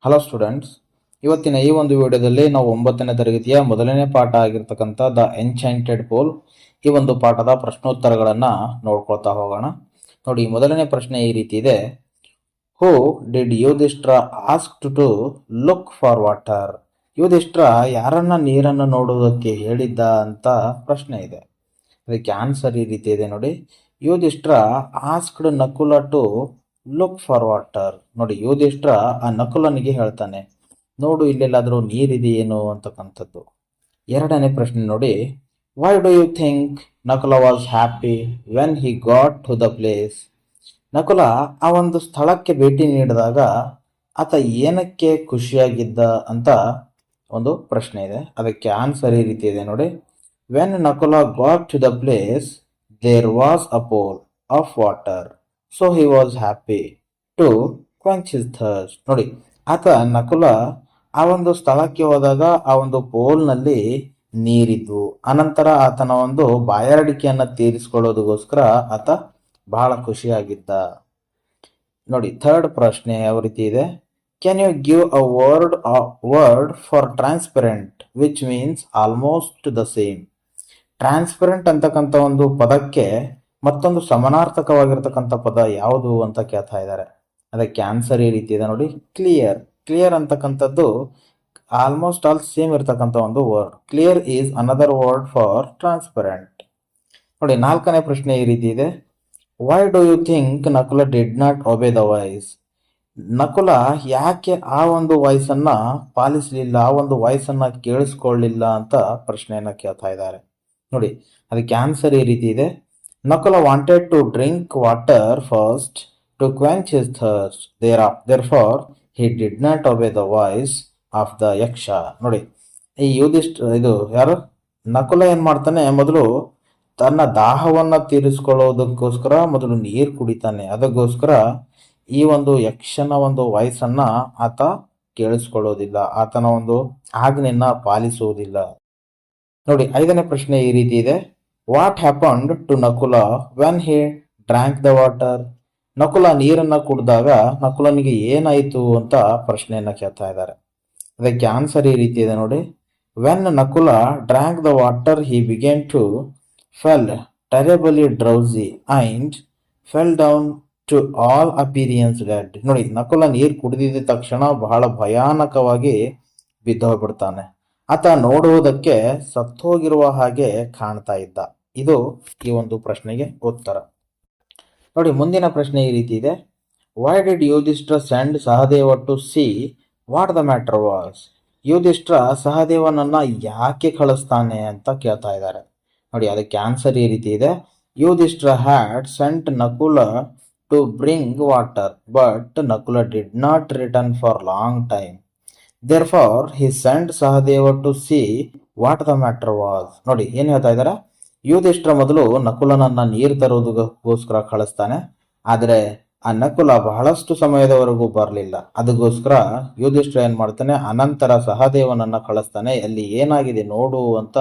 Hello students, ಇವತ್ತಿನ ಈ ಒಂದು ವಿಡಿಯೋದಲ್ಲಿ ನಾವು 9ನೇ ತರಗತಿಯ ಮೊದಲನೇ ಪಾಠ ಆಗಿರ್ತಕ್ಕಂಥ ದ ಎನ್ಚಾಂಟೆಡ್ ಪೋಲ್ ಈ ಒಂದು ಪಾಠದ ಪ್ರಶ್ನೋತ್ತರಗಳನ್ನು ನೋಡ್ಕೊಳ್ತಾ ಹೋಗೋಣ. ನೋಡಿ, ಮೊದಲನೇ ಪ್ರಶ್ನೆ ಈ ರೀತಿ ಇದೆ. Who did Yudhishthira asked to look for water? Yudhishthira ಯಾರನ್ನ ನೀರನ್ನು ನೋಡುವುದಕ್ಕೆ ಹೇಳಿದ್ದ ಅಂತ ಪ್ರಶ್ನೆ ಇದೆ. ಅದಕ್ಕೆ ಆನ್ಸರ್ ಈ ರೀತಿ ಇದೆ ನೋಡಿ. Yudhishthira asked Nakula to look for water. ನೋಡಿ, ಯುಧಿಷ್ಠಿರ ಆ ನಕುಲನಿಗೆ ಹೇಳ್ತಾನೆ, ನೋಡು ಇಲ್ಲೆಲ್ಲಾದ್ರೂ ನೀರಿದೆಯೇನು ಅಂತಕ್ಕಂಥದ್ದು. ಎರಡನೇ ಪ್ರಶ್ನೆ ನೋಡಿ. Why do you think Nakula was happy when he got to the place? Nakula ಆ ಒಂದು ಸ್ಥಳಕ್ಕೆ ಭೇಟಿ ನೀಡಿದಾಗ ಆತ ಏನಕ್ಕೆ ಖುಷಿಯಾಗಿದ್ದ ಅಂತ ಒಂದು ಪ್ರಶ್ನೆ ಇದೆ. ಅದಕ್ಕೆ ಆನ್ಸರ್ ಈ ರೀತಿ ಇದೆ ನೋಡಿ. When Nakula got to the place there was a pool of water, so he was happy to quench his thirst. ನೋಡಿ, ಆತ ನಕುಲ ಆ ಒಂದು ಸ್ಥಳಕ್ಕೆ ಹೋದಾಗ ಆ ಒಂದು ಪೋಲ್ನಲ್ಲಿ ನೀರಿದ್ದು, ಅನಂತರ ಆತನ ಒಂದು ಬಾಯಾರಿಕೆಯನ್ನು ತೀರಿಸಿಕೊಳ್ಳೋದಕ್ಕೋಸ್ಕರ ಆತ ಬಹಳ ಖುಷಿಯಾಗಿದ್ದ. ನೋಡಿ, ಥರ್ಡ್ ಪ್ರಶ್ನೆ ಯಾವ ರೀತಿ ಇದೆ. Can you give a word for transparent which means almost the same? Transparent ಅಂತಕ್ಕಂಥ ಒಂದು ಪದಕ್ಕೆ ಮತ್ತೊಂದು ಸಮಾನಾರ್ಥಕವಾಗಿರ್ತಕ್ಕಂಥ ಪದ ಯಾವುದು ಅಂತ ಕೇಳ್ತಾ ಇದ್ದಾರೆ. ಅದಕ್ಕೆ ಆನ್ಸರ್ ಈ ರೀತಿ ಇದೆ ನೋಡಿ. ಕ್ಲಿಯರ್. ಕ್ಲಿಯರ್ ಅಂತಕ್ಕಂಥದ್ದು ಆಲ್ಮೋಸ್ಟ್ ಆಲ್ ಸೇಮ್ ಇರ್ತಕ್ಕಂಥ ಒಂದು word. Clear is another word for transparent. ನೋಡಿ, ನಾಲ್ಕನೇ ಪ್ರಶ್ನೆ ಈ ರೀತಿ ಇದೆ. Why do you think Nakula did not obey the voice? Nakula ಯಾಕೆ ಆ ಒಂದು ವಾಯ್ಸನ್ನ ಪಾಲಿಸಲಿಲ್ಲ, ಆ ಒಂದು ವಾಯ್ಸನ್ನ ಕೇಳಿಸ್ಕೊಳ್ಳಿಲ್ಲ ಅಂತ ಪ್ರಶ್ನೆಯನ್ನ ಕೇಳ್ತಾ ಇದ್ದಾರೆ. ನೋಡಿ, ಅದಕ್ಕೆ ಆನ್ಸರ್ ಈ ರೀತಿ ಇದೆ. Nakula wanted to drink water first to quench his thirst, therefore he did not obey the voice of the ಯಕ್ಷ. ನೋಡಿ, ಈ ಇದು ಯಾರು ನಕುಲ ಏನ್ ಮಾಡ್ತಾನೆ, ಮೊದಲು ತನ್ನ ದಾಹವನ್ನ ತೀರಿಸ್ಕೊಳ್ಳೋದಕ್ಕೋಸ್ಕರ ಮೊದಲು ನೀರು ಕುಡಿತಾನೆ. ಅದಕ್ಕೋಸ್ಕರ ಈ ಒಂದು ಯಕ್ಷನ ಒಂದು ವಾಯ್ಸನ್ನ ಆತ ಕೇಳಿಸ್ಕೊಳ್ಳೋದಿಲ್ಲ, ಆತನ ಒಂದು ಆಜ್ಞೆಯನ್ನ ಪಾಲಿಸುವುದಿಲ್ಲ. ನೋಡಿ, ಐದನೇ ಪ್ರಶ್ನೆ ಈ ರೀತಿ ಇದೆ. What happened to Nakula when he drank the water? Nakula ನೀರನ್ನ ಕುಡಿದಾಗ ನಕುಲನಿಗೆ ಏನಾಯಿತು ಅಂತ ಪ್ರಶ್ನೆಯನ್ನ ಕೇಳ್ತಾ ಇದ್ದಾರೆ. ಅದಕ್ಕೆ ಆನ್ಸರ್ ಈ ರೀತಿ ಇದೆ ನೋಡಿ. When Nakula drank the water he began to feel terribly drowsy and fell down to all appearance dead. ನೋಡಿ, ನಕುಲ ನೀರು ಕುಡಿದಿದ್ದ ತಕ್ಷಣ ಬಹಳ ಭಯಾನಕವಾಗಿ ಬಿದ್ದೋಗ್ಬಿಡ್ತಾನೆ. ಆತ ನೋಡುವುದಕ್ಕೆ ಸತ್ತೋಗಿರುವ ಹಾಗೆ ಕಾಣ್ತಾ ಇದ್ದ. ಇದು ಈ ಒಂದು ಪ್ರಶ್ನೆಗೆ ಉತ್ತರ. ನೋಡಿ, ಮುಂದಿನ ಪ್ರಶ್ನೆ ಈ ರೀತಿ ಇದೆ. Why did Yudhishthira send Sahadeva to see what the matter was? Yudhishthira ಸಹದೇವನನ್ನ ಯಾಕೆ ಕಳಿಸ್ತಾನೆ ಅಂತ ಕೇಳ್ತಾ ಇದ್ದಾರೆ. ನೋಡಿ, ಅದಕ್ಕೆ ಆನ್ಸರ್ ಈ ರೀತಿ ಇದೆ. Yudhishthira had sent Nakula to bring water but Nakula did not return for long time, therefore he sent Sahadeva to see what the matter was. ನೋಡಿ, ಏನ್ ಹೇಳ್ತಾ ಇದ್ದಾರೆ. ಯುಧಿಷ್ಠಿರ ಮೊದಲು ನಕುಲನನ್ನ ನೀರು ತರುವುದಕ್ಕೋಸ್ಕರ ಕಳಿಸ್ತಾನೆ, ಆದ್ರೆ ಆ ನಕುಲ ಬಹಳಷ್ಟು ಸಮಯದವರೆಗೂ ಬರಲಿಲ್ಲ. ಅದಕ್ಕೋಸ್ಕರ ಯುಧಿಷ್ಠಿರ ಏನ್ ಮಾಡ್ತಾನೆ, ಅನಂತರ ಸಹದೇವನನ್ನ ಕಳಿಸ್ತಾನೆ, ಅಲ್ಲಿ ಏನಾಗಿದೆ ನೋಡು ಅಂತ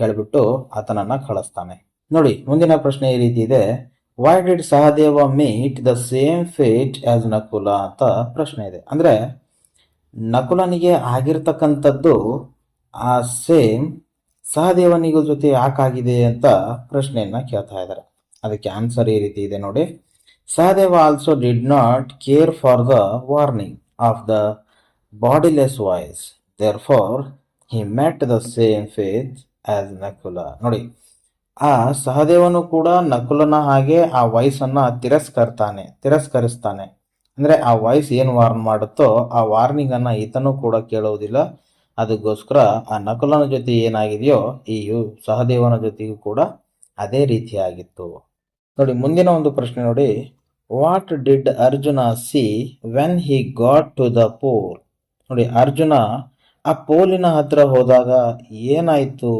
ಹೇಳ್ಬಿಟ್ಟು ಆತನನ್ನ ಕಳಿಸ್ತಾನೆ. ನೋಡಿ, ಮುಂದಿನ ಪ್ರಶ್ನೆ ಈ ರೀತಿ ಇದೆ. Why did Sahadeva meet the same fate as Nakula ಅಂತ ಪ್ರಶ್ನೆ ಇದೆ. ಅಂದ್ರೆ ನಕುಲನಿಗೆ ಆಗಿರ್ತಕ್ಕಂಥದ್ದು ಆ ಸೇಮ್ ಸಹದೇವನಿಗೂ ಜೊತೆ ಯಾಕಾಗಿದೆ ಅಂತ ಪ್ರಶ್ನೆಯನ್ನ ಕೇಳ್ತಾ ಇದ್ದಾರೆ. ಅದಕ್ಕೆ ಆನ್ಸರ್ ಈ ರೀತಿ ಇದೆ ನೋಡಿ. Sahadeva also did not care for the warning of the bodiless voice, therefore he met the same fate as Nakula. ನೋಡಿ, ಆ ಸಹದೇವನು ಕೂಡ ನಕುಲನ ಹಾಗೆ ಆ ವಾಯ್ಸನ್ನ ತಿರಸ್ಕರಿಸ್ತಾನೆ. ಅಂದ್ರೆ ಆ ವಾಯ್ಸ್ ಏನು ವಾರ್ನ್ ಮಾಡುತ್ತೋ ಆ ವಾರ್ನಿಂಗ್ ಅನ್ನ ಈತನು ಕೂಡ ಕೇಳುವುದಿಲ್ಲ. ಅದಕ್ಕೋಸ್ಕರ ಆ ನಕುಲನ ಜೊತೆ ಏನಾಗಿದೆಯೋ ಈ ಸಹದೇವನ ಜೊತೆಗೂ ಕೂಡ ಅದೇ ರೀತಿಯಾಗಿತ್ತು. ನೋಡಿ, ಮುಂದಿನ ಒಂದು ಪ್ರಶ್ನೆ ನೋಡಿ. What did Arjuna see when he got to the pool? ನೋಡಿ, ಅರ್ಜುನ ಆ ಪೋಲಿನ ಹತ್ರ ಹೋದಾಗ ಏನಾಯ್ತು,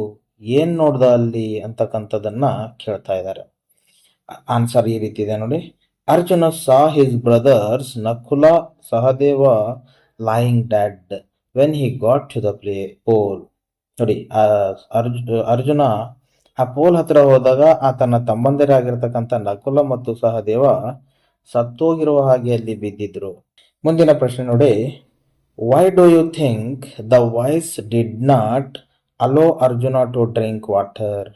ಏನ್ ನೋಡ್ದ ಅಲ್ಲಿ ಅಂತಕ್ಕಂಥದ್ದನ್ನ ಕೇಳ್ತಾ ಇದ್ದಾರೆ. ಆನ್ಸರ್ ಈ ರೀತಿ ಇದೆ ನೋಡಿ. Arjuna saw his brothers Nakula Sahadeva lying dead when he got to the pool. ನೋಡಿ, ಅರ್ಜುನ ಆ ಪೋಲ್ ಹತ್ರ ಹೋದಾಗ ಆತನ ತಮ್ಮಂದಿರಾಗಿರ್ತಕ್ಕಂಥ ನಕುಲ ಮತ್ತು ಸಹದೇವ ಸತ್ತೋಗಿರುವ ಹಾಗೆ ಅಲ್ಲಿ ಬಿದ್ದಿದ್ರು. ಮುಂದಿನ ಪ್ರಶ್ನೆ ನೋಡಿ. Why do you think the voice did not allow Arjuna to drink water?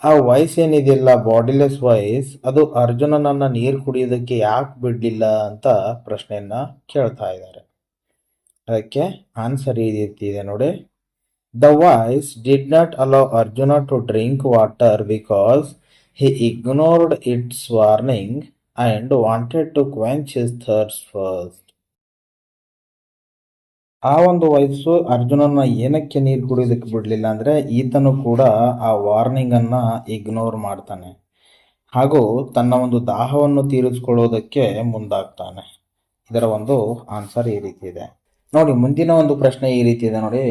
ಆ ವಾಯ್ಸ್ ಏನಿದೆಯಲ್ಲ, ಬಾಡಿಲೆಸ್ ವಾಯ್ಸ್, ಅದು ಅರ್ಜುನನನ್ನ ನೀರು ಕುಡಿಯೋದಕ್ಕೆ ಯಾಕೆ ಬಿಡಲಿಲ್ಲ ಅಂತ ಪ್ರಶ್ನೆಯನ್ನ ಕೇಳ್ತಾ ಇದ್ದಾರೆ. ಅದಕ್ಕೆ ಆನ್ಸರ್ ಈ ರೀತಿ ಇದೆ ನೋಡಿ. The voice did not allow Arjuna to drink water because he ignored its warning and wanted to quench his thirst first. ಆ ಒಂದು ವಯಸ್ಸು ಅರ್ಜುನನ ಏನಕ್ಕೆ ನೀರು ಕುಡಿಯೋದಕ್ಕೆ ಬಿಡಲಿಲ್ಲ ಅಂದರೆ, ಈತನು ಕೂಡ ಆ ವಾರ್ನಿಂಗ್ ಅನ್ನ ಇಗ್ನೋರ್ ಮಾಡ್ತಾನೆ ಹಾಗೂ ತನ್ನ ಒಂದು ದಾಹವನ್ನು ತೀರಿಸಿಕೊಳ್ಳೋದಕ್ಕೆ ಮುಂದಾಗ್ತಾನೆ. ಇದರ ಒಂದು ಆನ್ಸರ್ ಈ ರೀತಿ ಇದೆ ನೋಡಿ. ಮುಂದಿನ ಒಂದು ಪ್ರಶ್ನೆ ಈ ರೀತಿ ಇದೆ ನೋಡಿ.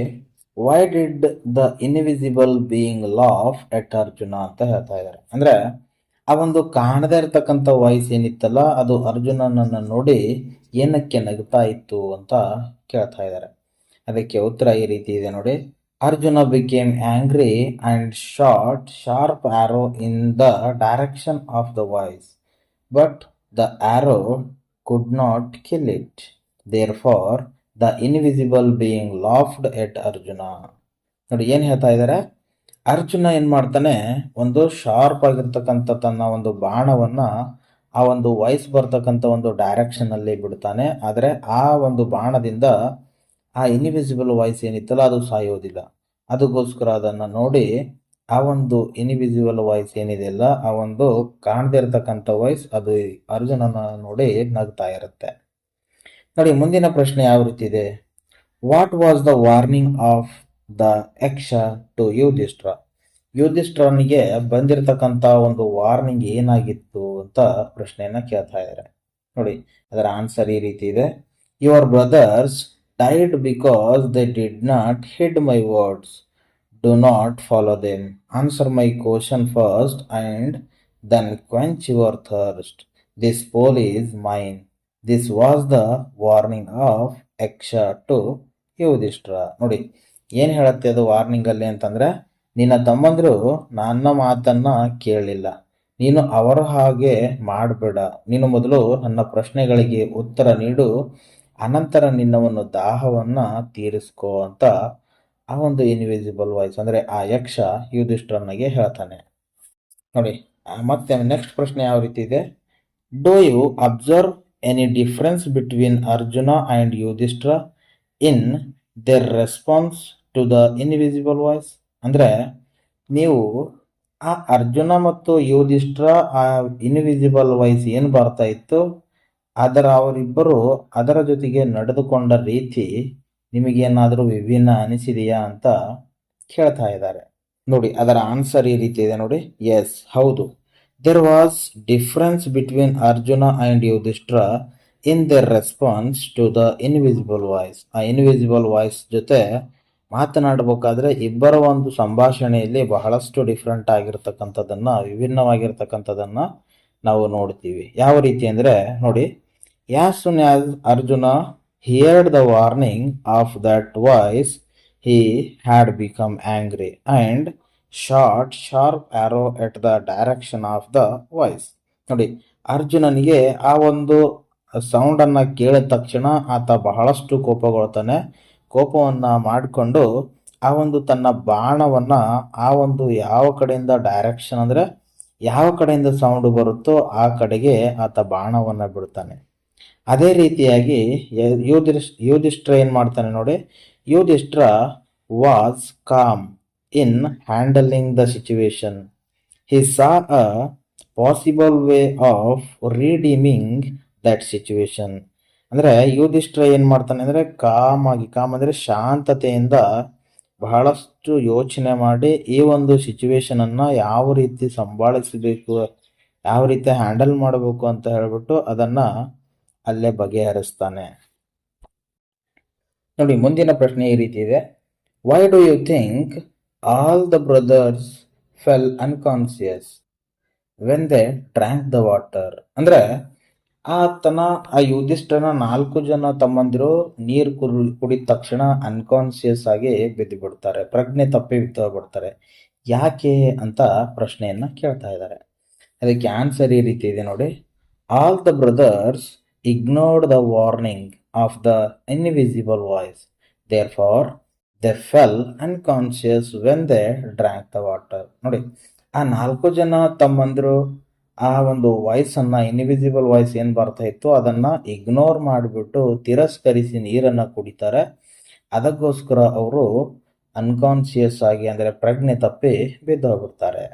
Why did the invisible being laugh at Arjuna ಅಂತ ಹೇಳ್ತಾ ಇದ್ದಾರೆ. ಅಂದ್ರೆ ಆ ಒಂದು ಕಾಣದೇ ಇರತಕ್ಕಂಥ ವಾಯ್ಸ್ ಏನಿತ್ತಲ್ಲ, ಅದು ಅರ್ಜುನನನ್ನ ನೋಡಿ ಏನಕ್ಕೆ ನಗ್ತಾ ಇತ್ತು ಅಂತ ಕೇಳ್ತಾ ಇದ್ದಾರೆ. ಅದಕ್ಕೆ ಉತ್ತರ ಈ ರೀತಿ ಇದೆ ನೋಡಿ. Arjuna became angry and shot sharp arrow in the direction of the voice, but the arrow could not kill it. Therefore the invisible being laughed at Arjuna. ನೋಡಿ ಏನ್ ಹೇಳ್ತಾ ಇದ್ದಾರೆ, ಅರ್ಜುನ ಏನ್ ಮಾಡ್ತಾನೆ, ಒಂದು ಶಾರ್ಪ್ ಆಗಿರ್ತಕ್ಕಂಥ ತನ್ನ ಒಂದು ಬಾಣವನ್ನ ಆ ಒಂದು ವಾಯ್ಸ್ ಬರ್ತಕ್ಕಂಥ ಒಂದು ಡೈರೆಕ್ಷನ್ ಅಲ್ಲಿ ಬಿಡ್ತಾನೆ. ಆದರೆ ಆ ಒಂದು ಬಾಣದಿಂದ ಆ ಇನ್ವಿಸಿಬಲ್ ವಾಯ್ಸ್ ಏನಿತ್ತಲ್ಲ ಅದು ಸಾಯೋದಿಲ್ಲ. ಅದಕ್ಕೋಸ್ಕರ ಅದನ್ನ ನೋಡಿ ಆ ಒಂದು ಇನ್ವಿಸಿಬಲ್ ವಾಯ್ಸ್ ಏನಿದೆಯಲ್ಲ, ಆ ಒಂದು ಕಾಣದೇ ಇರತಕ್ಕಂಥ ವಾಯ್ಸ್ ಅದು ಅರ್ಜುನನ ನೋಡಿ ನಗ್ತಾ ಇರುತ್ತೆ. ನೋಡಿ ಮುಂದಿನ ಪ್ರಶ್ನೆ ಯಾವ ರೀತಿ ಇದೆ. What was the warning of the ಯಕ್ಷ ಟು ಯುಧಿಷ್ಠಿರ? ಯುಧಿಷ್ಠಿರನಿಗೆ ಬಂದಿರತಕ್ಕಂತ ಒಂದು ವಾರ್ನಿಂಗ್ ಏನಾಗಿತ್ತು ಅಂತ ಪ್ರಶ್ನೆಯನ್ನ ಕೇಳ್ತಾ ಇದ್ದಾರೆ. ನೋಡಿ ಅದರ ಆನ್ಸರ್ ಈ ರೀತಿ ಇದೆ. Your brothers died because they did not heed my words. Do not follow them. Answer my question first and then quench your thirst. This pool is mine. This was the warning of Yaksha to Yudhishthira. ನೋಡಿ ಏನ್ ಹೇಳತ್ತೆ ಅದು warning ಅಲ್ಲಿ ಅಂತಂದ್ರೆ, ನಿನ್ನ ತಮ್ಮಂದ್ರು ನನ್ನ ಮಾತನ್ನ ಕೇಳಲಿಲ್ಲ, ನೀನು ಅವರ ಹಾಗೆ ಮಾಡಬೇಡ, ನೀನು ಮೊದಲು ನನ್ನ ಪ್ರಶ್ನೆಗಳಿಗೆ ಉತ್ತರ ನೀಡು, ಅನಂತರ ನಿನ್ನ ಒಂದು ದಾಹವನ್ನ ತೀರಿಸ್ಕೋ ಅಂತ ಆ ಒಂದು ಇನ್ವಿಸಿಬಲ್ ವಾಯ್ಸ್ ಅಂದ್ರೆ ಆ ಯಕ್ಷ ಯುಧಿಷ್ಠಿರನಿಗೆ ಹೇಳ್ತಾನೆ. ನೋಡಿ ಮತ್ತೆ ನೆಕ್ಸ್ಟ್ ಪ್ರಶ್ನೆ ಯಾವ ರೀತಿ ಇದೆ. Do you observe any difference between Arjuna and Yudhishthira in their response to the invisible voice? ಅಂದ್ರೆ ನೀವು ಆ ಅರ್ಜುನ ಮತ್ತು ಯುಧಿಷ್ಠಿರ ಆ ಇನ್ವಿಸಿಬಲ್ ವಾಯ್ಸ್ ಏನು ಬರ್ತಾ ಇತ್ತು, ಅವರಿಬ್ಬರು ಅದರ ಜೊತೆಗೆ ನಡೆದುಕೊಂಡ ರೀತಿ ನಿಮಗೇನಾದರೂ ವಿಭಿನ್ನ ಅನಿಸಿದೆಯಾ ಅಂತ ಕೇಳ್ತಾ ಇದ್ದಾರೆ. ನೋಡಿ ಅದರ ಆನ್ಸರ್ ಈ ರೀತಿ ಇದೆ ನೋಡಿ. ಎಸ್, ಹೌದು. There was difference between Arjuna and Yudhishthira in their response to the invisible voice. ಆ ಇನ್ವಿಸಿಬಲ್ ವಾಯ್ಸ್ ಜೊತೆ ಮಾತನಾಡಬೇಕಾದ್ರೆ ಇಬ್ಬರ ಒಂದು ಸಂಭಾಷಣೆಯಲ್ಲಿ ಬಹಳಷ್ಟು ಡಿಫ್ರೆಂಟ್ ಆಗಿರ್ತಕ್ಕಂಥದ್ದನ್ನ, ವಿಭಿನ್ನವಾಗಿರ್ತಕ್ಕಂಥದ್ದನ್ನ ನಾವು ನೋಡ್ತೀವಿ. ಯಾವ ರೀತಿ ಅಂದ್ರೆ ನೋಡಿ, as soon as Arjuna heard the warning of that voice he had become angry and shot sharp arrow at the direction of the voice. ನೋಡಿ ಅರ್ಜುನನಿಗೆ ಆ ಒಂದು ಸೌಂಡ್ ಅನ್ನ ಕೇಳಿದ ತಕ್ಷಣ ಆತ ಬಹಳಷ್ಟು ಕೋಪಗೊಳ್ತಾನೆ. ಕೋಪವನ್ನ ಮಾಡಿಕೊಂಡು ಆ ಒಂದು ತನ್ನ ಬಾಣವನ್ನ ಆ ಒಂದು ಯಾವ ಕಡೆಯಿಂದ ಡೈರೆಕ್ಷನ್ ಅಂದ್ರೆ ಯಾವ ಕಡೆಯಿಂದ ಸೌಂಡ್ ಬರುತ್ತೋ ಆ ಕಡೆಗೆ ಆತ ಬಾಣವನ್ನ ಬಿಡ್ತಾನೆ. ಅದೇ ರೀತಿಯಾಗಿ ಯುಧಿಷ್ಠಿರ ಏನ್ ಮಾಡ್ತಾನೆ ನೋಡಿ. Yudhishthira was calm in handling the situation. He saw a possible way of redeeming that situation. ಅಂದ್ರೆ ಯುಧಿಷ್ಠಿರ ಏನ್ ಮಾಡ್ತಾನೆ ಅಂದ್ರೆ ಕಾಮ್ ಅಂದ್ರೆ ಶಾಂತತೆಯಿಂದ ಬಹಳಷ್ಟು ಯೋಚನೆ ಮಾಡಿ ಈ ಒಂದು ಸಿಚುವೇಶನ್ ಅನ್ನ ಯಾವ ರೀತಿ ಸಂಭಾಳಿಸಬೇಕು, ಯಾವ ರೀತಿ ಹ್ಯಾಂಡಲ್ ಮಾಡಬೇಕು ಅಂತ ಹೇಳ್ಬಿಟ್ಟು ಅದನ್ನ ಅಲ್ಲೇ ಬಗೆಹರಿಸ್ತಾನೆ. ನೋಡಿ ಮುಂದಿನ ಪ್ರಶ್ನೆ ಈ ರೀತಿ ಇದೆ. Why do you think all the brothers fell unconscious when they drank the water? ಅಂದ್ರೆ ಆ ಯುಧಿಷ್ಠಿರನ 4 ಜನ ತಮ್ಮಂದಿರು ನೀರು ಕುಡಿದ ತಕ್ಷಣ ಅನ್ಕಾನ್ಸಿಯಸ್ ಆಗಿ ಬಿದ್ದು ಬಿಡ್ತಾರೆ, ಪ್ರಜ್ಞೆ ತಪ್ಪಿ ಬಿಡ್ತಾರೆ. ಯಾಕೆ ಅಂತ ಪ್ರಶ್ನೆಯನ್ನ ಕೇಳ್ತಾ ಇದ್ದಾರೆ. ಅದಕ್ಕೆ ಆನ್ಸರ್ ಈ ರೀತಿ ಇದೆ ನೋಡಿ. All the brothers ignored the warning of the invisible voice. Therefore, they fell unconscious when they drank the water. ನೋಡಿ, ಆ 4 ಜನ ತಮ್ಮಂದಿರು ಆ ಒಂದು ವಾಯ್ಸನ್ನು, ಇನ್ವಿಸಿಬಲ್ ವಾಯ್ಸ್ ಏನು ಬರ್ತಾ ಇತ್ತು ಅದನ್ನು ಇಗ್ನೋರ್ ಮಾಡಿಬಿಟ್ಟು ತಿರಸ್ಕರಿಸಿ ನೀರನ್ನು ಕುಡಿತಾರೆ. ಅದಕ್ಕೋಸ್ಕರ ಅವರು ಅನ್ಕಾನ್ಶಿಯಸ್ ಆಗಿ ಅಂದರೆ ಪ್ರಜ್ಞೆ ತಪ್ಪಿ ಬಿದ್ದು ಹೋಗ್ಬಿಡ್ತಾರೆ.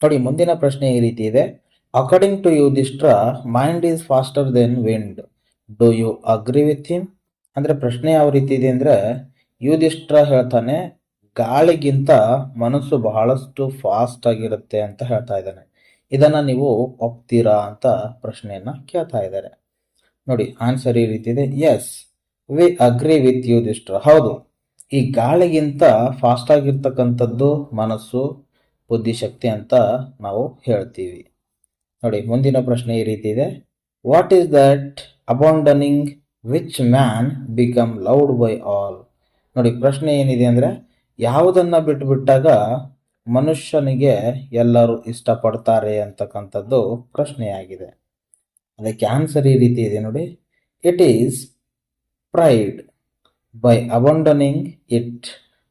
ನೋಡಿ, ಮುಂದಿನ ಪ್ರಶ್ನೆ ಈ ರೀತಿ ಇದೆ. According to Yudhishthira, mind is faster than wind. Do you agree with him? ಅಂದರೆ ಪ್ರಶ್ನೆ ಯಾವ ರೀತಿ ಇದೆ ಅಂದರೆ, ಯುಧಿಷ್ಠಿರ ಹೇಳ್ತಾನೆ ಗಾಳಿಗಿಂತ ಮನಸ್ಸು ಬಹಳಷ್ಟು ಫಾಸ್ಟ್ ಆಗಿರುತ್ತೆ ಅಂತ ಹೇಳ್ತಾ ಇದ್ದಾನೆ. ಇದನ್ನು ನೀವು ಒಪ್ತೀರಾ ಅಂತ ಪ್ರಶ್ನೆಯನ್ನು ಕೇಳ್ತಾ ಇದ್ದಾರೆ. ನೋಡಿ, ಆನ್ಸರ್ ಈ ರೀತಿ ಇದೆ. Yes, we agree with Yudhishthira. ಹೌದು, ಈ ಗಾಳಿಗಿಂತ ಫಾಸ್ಟ್ ಆಗಿರ್ತಕ್ಕಂಥದ್ದು ಮನಸ್ಸು, ಬುದ್ಧಿಶಕ್ತಿ ಅಂತ ನಾವು ಹೇಳ್ತೀವಿ. ನೋಡಿ, ಮುಂದಿನ ಪ್ರಶ್ನೆ ಈ ರೀತಿ ಇದೆ. What is that abandoning which man become loved by all? ನೋಡಿ, ಪ್ರಶ್ನೆ ಏನಿದೆ ಅಂದರೆ, ಯಾವುದನ್ನು ಬಿಟ್ಟುಬಿಟ್ಟಾಗ ಮನುಷ್ಯನಿಗೆ ಎಲ್ಲರೂ ಇಷ್ಟಪಡ್ತಾರೆ ಅಂತಕ್ಕಂಥದ್ದು ಪ್ರಶ್ನೆಯಾಗಿದೆ. ಅದಕ್ಕೆ ಆನ್ಸರ್ ಈ ರೀತಿ ಇದೆ ನೋಡಿ. It is pride. By abandoning it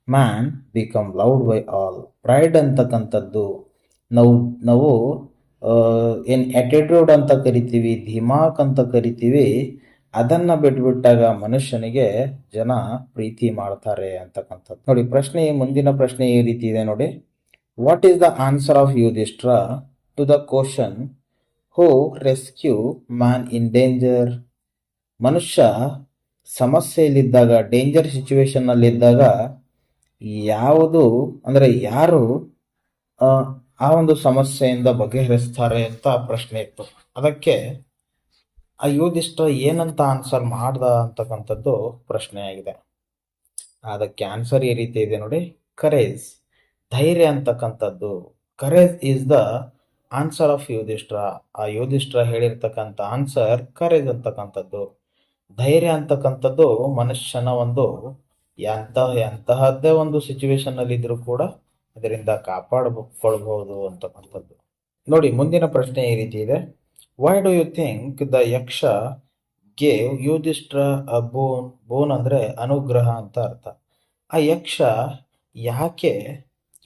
man become loved by all. Pride ಅಂತಕ್ಕಂಥದ್ದು ನಾವು ಏನು ಆ್ಯಟಿಟ್ಯೂಡ್ ಅಂತ ಕರಿತೀವಿ, ಧಿಮಾಕ್ ಅಂತ ಕರಿತೀವಿ, ಅದನ್ನು ಬಿಟ್ಬಿಟ್ಟಾಗ ಮನುಷ್ಯನಿಗೆ ಜನ ಪ್ರೀತಿ ಮಾಡ್ತಾರೆ ಅಂತಕ್ಕಂಥದ್ದು. ನೋಡಿ, ಮುಂದಿನ ಪ್ರಶ್ನೆ ಈ ರೀತಿ ಇದೆ ನೋಡಿ. What is the answer of Yudhishthira to the question who rescue man in danger? ಮನುಷ್ಯ ಸಮಸ್ಯೆಯಲ್ಲಿದ್ದಾಗ, ಡೇಂಜರ್ ಸಿಚುವೇಶನ್ನಲ್ಲಿದ್ದಾಗ ಯಾವುದು ಅಂದರೆ ಯಾರು ಆ ಒಂದು ಸಮಸ್ಯೆಯಿಂದ ಬಗೆಹರಿಸ್ತಾರೆ ಅಂತ ಪ್ರಶ್ನೆ ಇತ್ತು. ಅದಕ್ಕೆ ಆ ಯುಧಿಷ್ಠಿರ ಏನಂತ ಆನ್ಸರ್ ಮಾಡ್ದ ಅಂತಕ್ಕಂಥದ್ದು ಪ್ರಶ್ನೆಯಾಗಿದೆ. ಅದಕ್ಕೆ ಆನ್ಸರ್ ಈ ರೀತಿ ಇದೆ ನೋಡಿ. ಕರೇಜ್, ಧೈರ್ಯ ಅಂತಕ್ಕಂಥದ್ದು. Courage is the answer of Yudhishthira. ಆ ಯುಧಿಷ್ಠಿರ ಹೇಳಿರ್ತಕ್ಕಂಥ ಆನ್ಸರ್ ಕರೇಜ್ ಅಂತಕ್ಕಂಥದ್ದು. ಧೈರ್ಯ ಅಂತಕ್ಕಂಥದ್ದು ಮನುಷ್ಯನ ಒಂದು ಎಂತಹದ್ದೇ ಒಂದು ಸಿಚುವೇಶನ್ನಲ್ಲಿ ಇದ್ರೂ ಕೂಡ ಅದರಿಂದ ಕಾಪಾಡಿಕೊಳ್ಬಹುದು ಅಂತಕ್ಕಂಥದ್ದು. ನೋಡಿ, ಮುಂದಿನ ಪ್ರಶ್ನೆ ಈ ರೀತಿ ಇದೆ. Why do you think the Yaksha gave Yudhishthira a boon? Boon ಅಂದರೆ ಅನುಗ್ರಹ ಅಂತ ಅರ್ಥ. ಆ ಯಕ್ಷ ಯಾಕೆ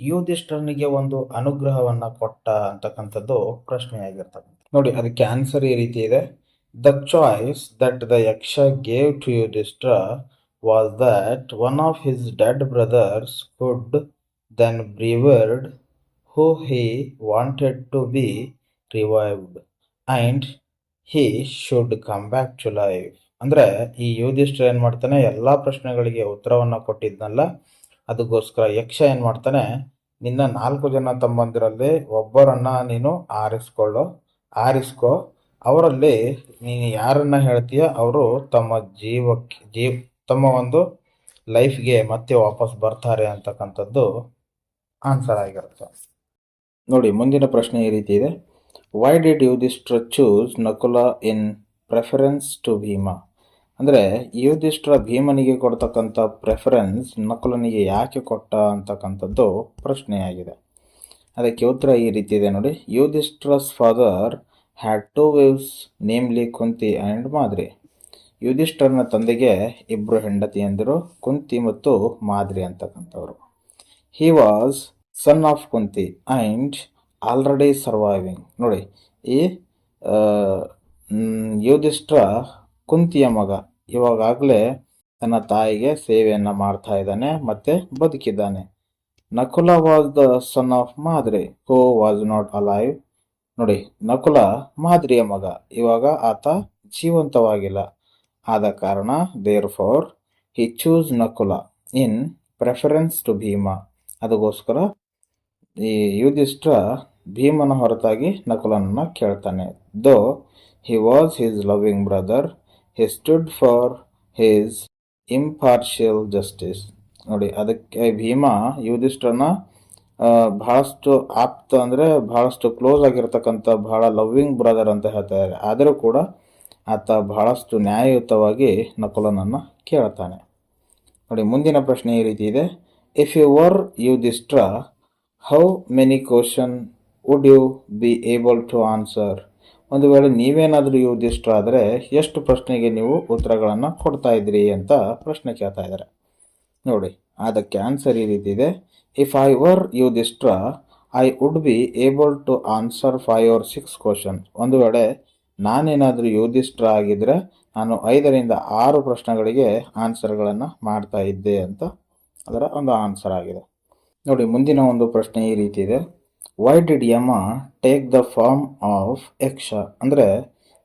ಯುಧಿಷ್ಠಿರನಿಗೆ ಒಂದು ಅನುಗ್ರಹವನ್ನು ಕೊಟ್ಟ ಅಂತಕ್ಕಂಥದ್ದು ಪ್ರಶ್ನೆಯಾಗಿರ್ತಕ್ಕಂಥ. ನೋಡಿ, ಅದಕ್ಕೆ ಆನ್ಸರ್ ಈ ರೀತಿ ಇದೆ. The choice that the Yaksha gave to Yudhishthira was that one of his dead brothers could then brewered who he wanted to be revived and he should come back to life. ಅಂದರೆ ಈ ಯುಧಿಷ್ಠಿರ ಏನು ಮಾಡ್ತಾನೆ, ಎಲ್ಲ ಪ್ರಶ್ನೆಗಳಿಗೆ ಉತ್ತರವನ್ನು ಕೊಟ್ಟಿದ್ನಲ್ಲ, ಅದಕ್ಕೋಸ್ಕರ ಯಕ್ಷ ಏನು ಮಾಡ್ತಾನೆ, ನಿನ್ನ 4 ಜನ ತಮ್ಮಂದಿರಲ್ಲಿ ಒಬ್ಬರನ್ನ ನೀನು ಆರಿಸ್ಕೋ, ಅವರಲ್ಲಿ ನೀನು ಯಾರನ್ನ ಹೇಳ್ತೀಯ ಅವರು ತಮ್ಮ ಒಂದು ಲೈಫ್ಗೆ ಮತ್ತೆ ವಾಪಸ್ ಬರ್ತಾರೆ ಅಂತಕ್ಕಂಥದ್ದು ಆನ್ಸರ್ ಆಗಿರುತ್ತೆ. ನೋಡಿ, ಮುಂದಿನ ಪ್ರಶ್ನೆ ಈ ರೀತಿ ಇದೆ. Why did Yudhishthira choose Nakula in preference to Bhima? ಅಂದರೆ ಯುಧಿಷ್ಠಿರ ಭೀಮನಿಗೆ ಕೊಡ್ತಕ್ಕಂಥ ಪ್ರೆಫರೆನ್ಸ್ ನಕುಲನಿಗೆ ಯಾಕೆ ಕೊಟ್ಟ ಅಂತಕ್ಕಂಥದ್ದು ಪ್ರಶ್ನೆಯಾಗಿದೆ. ಅದಕ್ಕೆ ಉತ್ತರ ಈ ರೀತಿ ಇದೆ ನೋಡಿ. Yudhishthira's father had 2 wives, namely Kunti and Madri. ಯುಧಿಷ್ಠಿರನ ತಂದೆಗೆ 2 ಹೆಂಡತಿಯಂದಿರು, ಕುಂತಿ ಮತ್ತು ಮಾದ್ರಿ ಅಂತಕ್ಕಂಥವ್ರು. He was son of Kunti and already surviving. ನೋಡಿ, ಈ ಯುಧಿಷ್ಠಿರ ಕುಂತಿಯ ಮಗ, ಇವಾಗಲೇ ತನ್ನ ತಾಯಿಗೆ ಸೇವೆಯನ್ನು ಮಾಡ್ತಾ ಇದ್ದಾನೆ ಮತ್ತು ಬದುಕಿದ್ದಾನೆ. Nakula was the son of Madri who was not alive. ನೋಡಿ, ನಕುಲ ಮಾದ್ರಿಯ ಮಗ, ಇವಾಗ ಆತ ಜೀವಂತವಾಗಿಲ್ಲ. ಆದ ಕಾರಣ therefore he choose Nakula in preference to Bhima. ಅದಕ್ಕೋಸ್ಕರ ಈ ಯುಧಿಷ್ಠಿರ ಭೀಮನ ಹೊರತಾಗಿ ನಕುಲನನ್ನು ಕೇಳ್ತಾನೆ. Though he was his loving brother, he stood for his impartial justice. ನೋಡಿ, ಅದಕ್ಕೆ ಭೀಮ ಯುಧಿಷ್ಠಿರನ ಬಹಳಷ್ಟು ಆಪ್ತ ಅಂದರೆ ಬಹಳಷ್ಟು ಕ್ಲೋಸ್ ಆಗಿರ್ತಕ್ಕಂಥ ಬಹಳ ಲವ್ವಿಂಗ್ ಬ್ರದರ್ ಅಂತ ಹೇಳ್ತಾರೆ. ಆದರೂ ಕೂಡ ಆತ ಬಹಳಷ್ಟು ನ್ಯಾಯಯುತವಾಗಿ ನಕುಲನನ್ನು ಕೇಳ್ತಾನೆ. ನೋಡಿ, ಮುಂದಿನ ಪ್ರಶ್ನೆ ಈ ರೀತಿ ಇದೆ. If you were Yudhishthira, how many question would you be able to answer? ಒಂದು ವೇಳೆ ನೀವೇನಾದರೂ ಯುಧಿಷ್ಠಿರ ಎಷ್ಟು ಪ್ರಶ್ನೆಗೆ ನೀವು ಉತ್ತರಗಳನ್ನು ಕೊಡ್ತಾ ಇದ್ರಿ ಅಂತ ಪ್ರಶ್ನೆ ಕೇಳ್ತಾ ಇದ್ದಾರೆ. ನೋಡಿ, ಅದಕ್ಕೆ ಆನ್ಸರ್ ಈ ರೀತಿ ಇದೆ. If I were Yudhishthira I would be able to answer 5 or 6 questions. ಒಂದು ವೇಳೆ ನಾನೇನಾದರೂ ಯುಧಿಷ್ಠಿರ ಆಗಿದ್ರೆ ನಾನು 5ರಿಂದ 6 ಪ್ರಶ್ನೆಗಳಿಗೆ ಆನ್ಸರ್ಗಳನ್ನು ಮಾಡ್ತಾ ಇದ್ದೆ ಅಂತ ಅದರ ಒಂದು ಆನ್ಸರ್ ಆಗಿದೆ. ನೋಡಿ, ಮುಂದಿನ ಒಂದು ಪ್ರಶ್ನೆ ಈ ರೀತಿ ಇದೆ. Why did Yama take the form of Yaksha? ಅಂದರೆ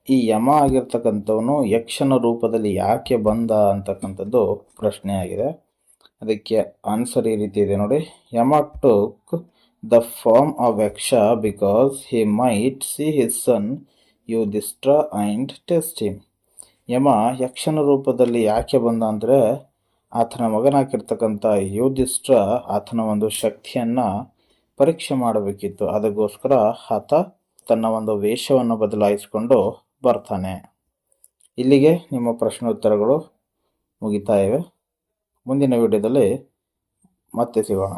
ಈ ಯಮ ಆಗಿರ್ತಕ್ಕಂಥವನು ಯಕ್ಷನ ರೂಪದಲ್ಲಿ ಯಾಕೆ ಬಂದ ಅಂತಕ್ಕಂಥದ್ದು ಪ್ರಶ್ನೆ ಆಗಿದೆ. ಅದಕ್ಕೆ ಆನ್ಸರ್ ಈ ರೀತಿ ಇದೆ ನೋಡಿ. Yama took the form of Yaksha because he might see his son Yudhishthira and test him. Yama ಯಕ್ಷನ ರೂಪದಲ್ಲಿ ಯಾಕೆ ಬಂದ ಅಂದರೆ ಆತನ ಮಗನಾಗಿರ್ತಕ್ಕಂಥ ಯುಧಿಷ್ಠಿರ ಆತನ ಒಂದು ಶಕ್ತಿಯನ್ನು ಪರೀಕ್ಷೆ ಮಾಡಬೇಕಿತ್ತು. ಅದಕ್ಕೋಸ್ಕರ ಆತ ತನ್ನ ಒಂದು ವೇಷವನ್ನು ಬದಲಾಯಿಸಿಕೊಂಡು ಬರ್ತಾನೆ. ಇಲ್ಲಿಗೆ ನಿಮ್ಮ ಪ್ರಶ್ನೋತ್ತರಗಳು ಮುಗಿತಾ ಇವೆ. ಮುಂದಿನ ವಿಡಿಯೋದಲ್ಲಿ ಮತ್ತೆ ಸಿಗೋಣ.